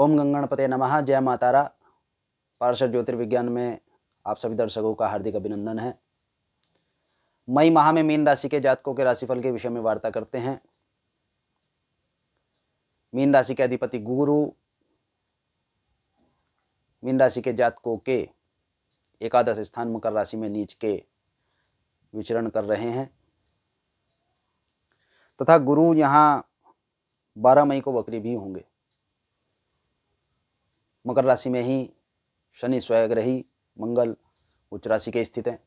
ओम गंगणपते नमः। जय मातारा। पार्षद ज्योतिर्विज्ञान में आप सभी दर्शकों का हार्दिक अभिनंदन है। मई माह में मीन राशि के जातकों के राशिफल के विषय में वार्ता करते हैं। मीन राशि के अधिपति गुरु मीन राशि के जातकों के एकादश स्थान मकर राशि में नीच के विचरण कर रहे हैं तथा गुरु यहाँ 12 मई को वक्री भी होंगे। मकर राशि में ही शनि स्वयग्रही मंगल उच्च राशि के स्थित हैं।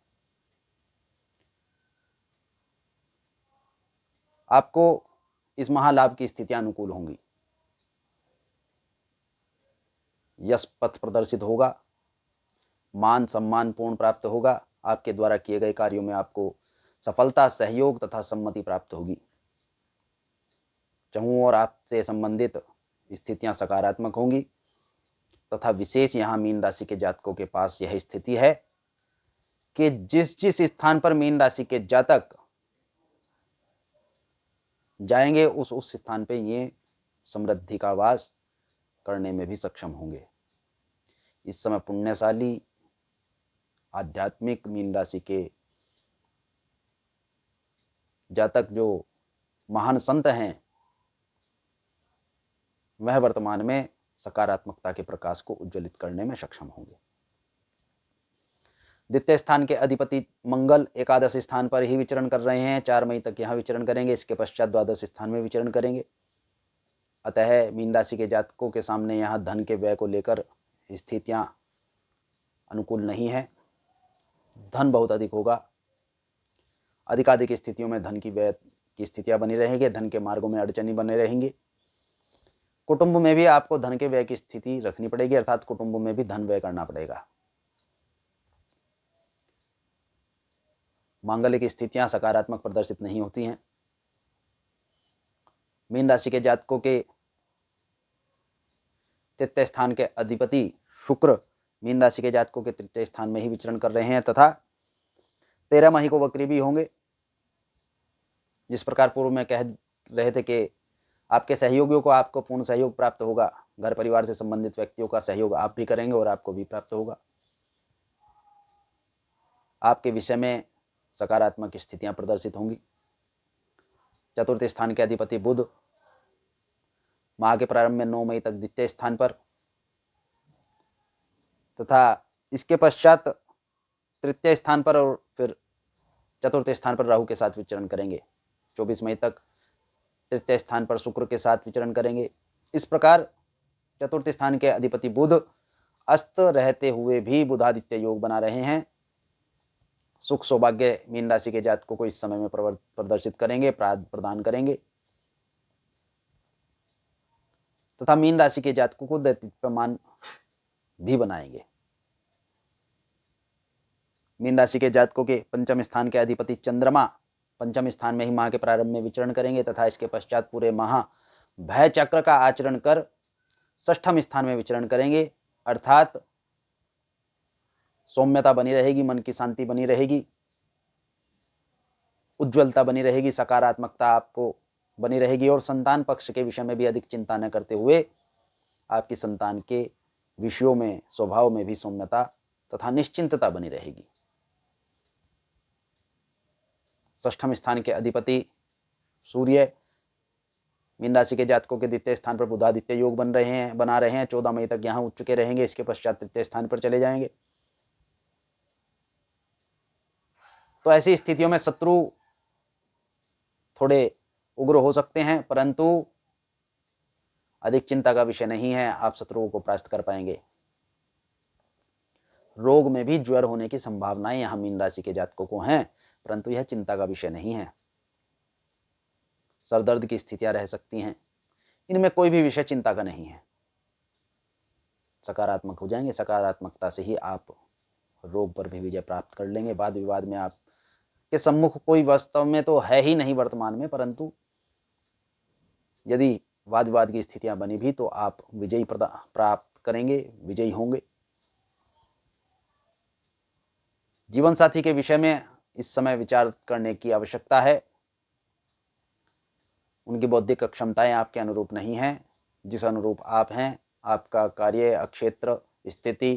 आपको इस महालाभ की स्थितियां अनुकूल होंगी। यश पथ प्रदर्शित होगा, मान सम्मान पूर्ण प्राप्त होगा। आपके द्वारा किए गए कार्यों में आपको सफलता, सहयोग तथा सम्मति प्राप्त होगी। चहुं और आपसे संबंधित स्थितियां सकारात्मक होंगी तथा विशेष यहाँ मीन राशि के जातकों के पास यह स्थिति है कि जिस जिस स्थान पर मीन राशि के जातक जाएंगे उस स्थान पे ये समृद्धि का वास करने में भी सक्षम होंगे। इस समय पुण्यशाली आध्यात्मिक मीन राशि के जातक जो महान संत हैं वह वर्तमान में सकारात्मकता के प्रकाश को उज्ज्वलित करने में सक्षम होंगे। द्वितीय स्थान के अधिपति मंगल एकादश स्थान पर ही विचरण कर रहे हैं। 4 मई तक यहाँ विचरण करेंगे। इसके पश्चात द्वादश स्थान में विचरण करेंगे। अतः मीन राशि के जातकों के सामने यहाँ धन के व्यय को लेकर स्थितियां अनुकूल नहीं है। धन बहुत अधिक होगा। अधिकाधिक स्थितियों में धन की व्यय की स्थितियां बनी रहेंगी। धन के मार्गों में अड़चनी बने रहेंगी। कुटुंब में भी आपको धन के व्यय की स्थिति रखनी पड़ेगी, अर्थात कुटुंब में भी धन व्यय करना पड़ेगा। मांगलिक स्थितियां सकारात्मक प्रदर्शित नहीं होती हैं। मीन राशि के जातकों के तृतीय स्थान के अधिपति शुक्र मीन राशि के जातकों के तृतीय स्थान में ही विचरण कर रहे हैं तथा 13 मई को वक्री भी होंगे। जिस प्रकार पूर्व में कह रहे थे कि आपके सहयोगियों को आपको पूर्ण सहयोग प्राप्त होगा, घर परिवार से संबंधित व्यक्तियों का सहयोग आप भी करेंगे और आपको भी प्राप्त होगा। आपके विषय में सकारात्मक स्थितियां प्रदर्शित होंगी। चतुर्थ स्थान के अधिपति बुध माह के प्रारंभ में 9 मई तक द्वितीय स्थान पर तथा इसके पश्चात तृतीय स्थान पर और फिर चतुर्थ स्थान पर राहु के साथ विचरण करेंगे। 24 मई तक तृतीय स्थान पर शुक्र के साथ विचरण करेंगे। इस प्रकार चतुर्थ स्थान के अधिपति बुध अस्त रहते हुए भी बुधादित्य योग बना रहे हैं। सुख सौभाग्य मीन राशि के जातकों को इस समय में प्रदर्शित करेंगे, प्रदान करेंगे तथा मीन राशि के जातकों को दैत्यमान भी बनाएंगे। मीन राशि के जातकों के पंचम स्थान के अधिपति चंद्रमा पंचम स्थान में ही माह के प्रारंभ में विचरण करेंगे तथा इसके पश्चात पूरे माह भय चक्र का आचरण कर षष्ठम स्थान में विचरण करेंगे, अर्थात सौम्यता बनी रहेगी, मन की शांति बनी रहेगी, उज्ज्वलता बनी रहेगी, सकारात्मकता आपको बनी रहेगी और संतान पक्ष के विषय में भी अधिक चिंता न करते हुए आपकी संतान के विषयों में, स्वभाव में भी सौम्यता तथा निश्चिंतता बनी रहेगी। षष्ठम स्थान के अधिपति सूर्य मीन राशि के जातकों के द्वितीय स्थान पर बुधादित्य योग बना रहे हैं। 14 मई तक यहाँ उच्च के रहेंगे। इसके पश्चात तृतीय स्थान पर चले जाएंगे। तो ऐसी स्थितियों में शत्रु थोड़े उग्र हो सकते हैं, परंतु अधिक चिंता का विषय नहीं है। आप शत्रुओं को परास्त कर पाएंगे। रोग में भी ज्वर होने की संभावनाएं यहां मीन राशि के जातकों को हैं, परंतु यह चिंता का विषय नहीं है। सरदर्द की स्थितियां रह सकती हैं। इनमें कोई भी विषय चिंता का नहीं है। सकारात्मक हो जाएंगे। सकारात्मकता से ही आप रोग पर भी विजय प्राप्त कर लेंगे। वाद विवाद में आपके सम्मुख कोई वास्तव में तो है ही नहीं वर्तमान में, परंतु यदि वाद विवाद की स्थितियां बनी भी तो आप विजयी प्राप्त करेंगे, विजयी होंगे। जीवन साथी के विषय में इस समय विचार करने की आवश्यकता है। उनकी बौद्धिक क्षमताएं आपके अनुरूप नहीं हैं। जिस अनुरूप आप हैं, आपका कार्य क्षेत्र स्थिति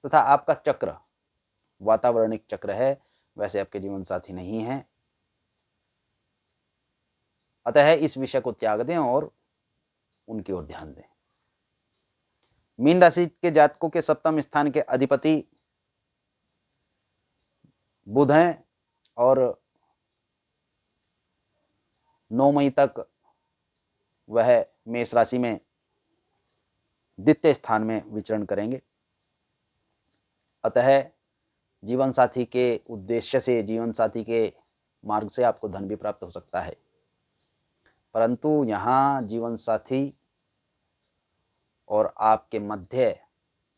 तथा आपका चक्र वातावरणिक चक्र है, वैसे आपके जीवन साथी नहीं है। अतः इस विषय को त्याग दें और उनकी ओर ध्यान दें। मीन राशि के जातकों के सप्तम स्थान के अधिपति बुध हैं और 9 मई तक वह मेष राशि में द्वितीय स्थान में विचरण करेंगे। अतः जीवन साथी के उद्देश्य से, जीवन साथी के मार्ग से आपको धन भी प्राप्त हो सकता है, परंतु यहाँ जीवन साथी और आपके मध्य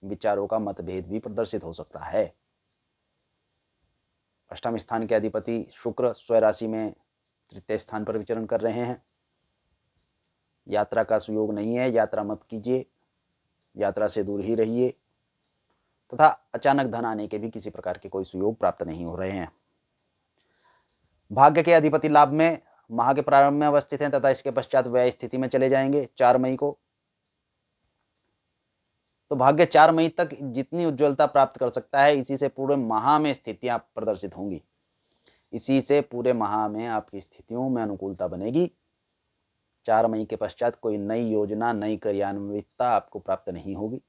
विचारों का मतभेद भी प्रदर्शित हो सकता है। अष्टम स्थान के अधिपति शुक्र स्वराशि में तृतीय स्थान पर विचरण कर रहे हैं। यात्रा का सुयोग नहीं है, यात्रा मत कीजिए, यात्रा से दूर ही रहिए तथा अचानक धन आने के भी किसी प्रकार के कोई सुयोग प्राप्त नहीं हो रहे हैं। भाग्य के अधिपति लाभ में माह के प्रारंभ में अवस्थित हैं तथा इसके पश्चात व्यय स्थिति में चले जाएंगे 4 मई को। तो भाग्य 4 मई तक जितनी उज्ज्वलता प्राप्त कर सकता है, इसी से पूरे माह में स्थितियां प्रदर्शित होंगी, इसी से पूरे माह में आपकी स्थितियों में अनुकूलता बनेगी। 4 मई के पश्चात कोई नई योजना, नई कार्यान्वितता आपको प्राप्त नहीं होगी।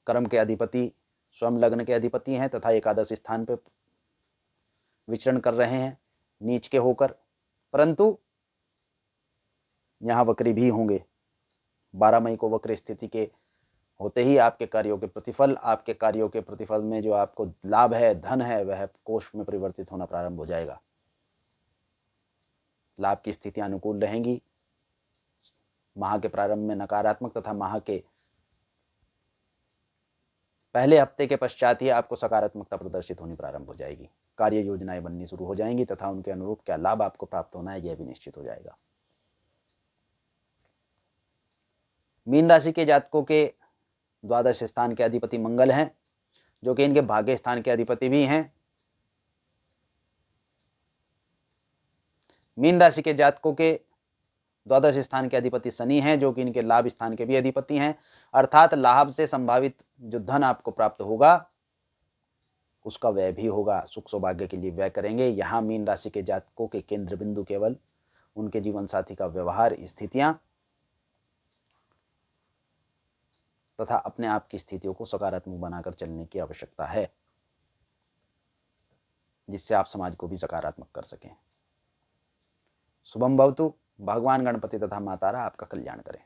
कर्म के अधिपति स्वयं लग्न के अधिपति हैं तथा एकादश स्थान पर विचरण कर रहे हैं नीच के होकर, परंतु यहां वक्री भी होंगे। 12 मई को वक्र स्थिति के होते ही आपके कार्यों के प्रतिफल, आपके कार्यों के प्रतिफल में जो आपको लाभ है, धन है, वह कोष में परिवर्तित होना प्रारंभ हो जाएगा। लाभ की स्थितियां अनुकूल रहेंगी। माह के प्रारंभ में नकारात्मक तथा माह के पहले हफ्ते के पश्चात ही आपको सकारात्मकता प्रदर्शित होनी प्रारंभ हो जाएगी। कार्य योजनाएं बननी शुरू हो जाएंगी तथा उनके अनुरूप क्या लाभ आपको प्राप्त होना है, यह भी निश्चित हो जाएगा। मीन राशि के जातकों के द्वादश स्थान के अधिपति मंगल हैं, जो कि इनके भाग्य स्थान के अधिपति भी हैं। मीन राशि के जातकों के द्वादश स्थान के अधिपति शनि हैं, जो कि इनके लाभ स्थान के भी अधिपति हैं। अर्थात लाभ से संभावित जो धन आपको प्राप्त होगा उसका व्यय भी होगा, सुख सौभाग्य के लिए व्यय करेंगे। यहाँ मीन राशि के जातकों के केंद्र बिंदु केवल उनके जीवन साथी का व्यवहार, स्थितियां तथा अपने आप की स्थितियों को सकारात्मक बनाकर चलने की आवश्यकता है, जिससे आप समाज को भी सकारात्मक कर सकें। शुभम भवतु। भगवान गणपति तथा मातारा आपका कल्याण करें।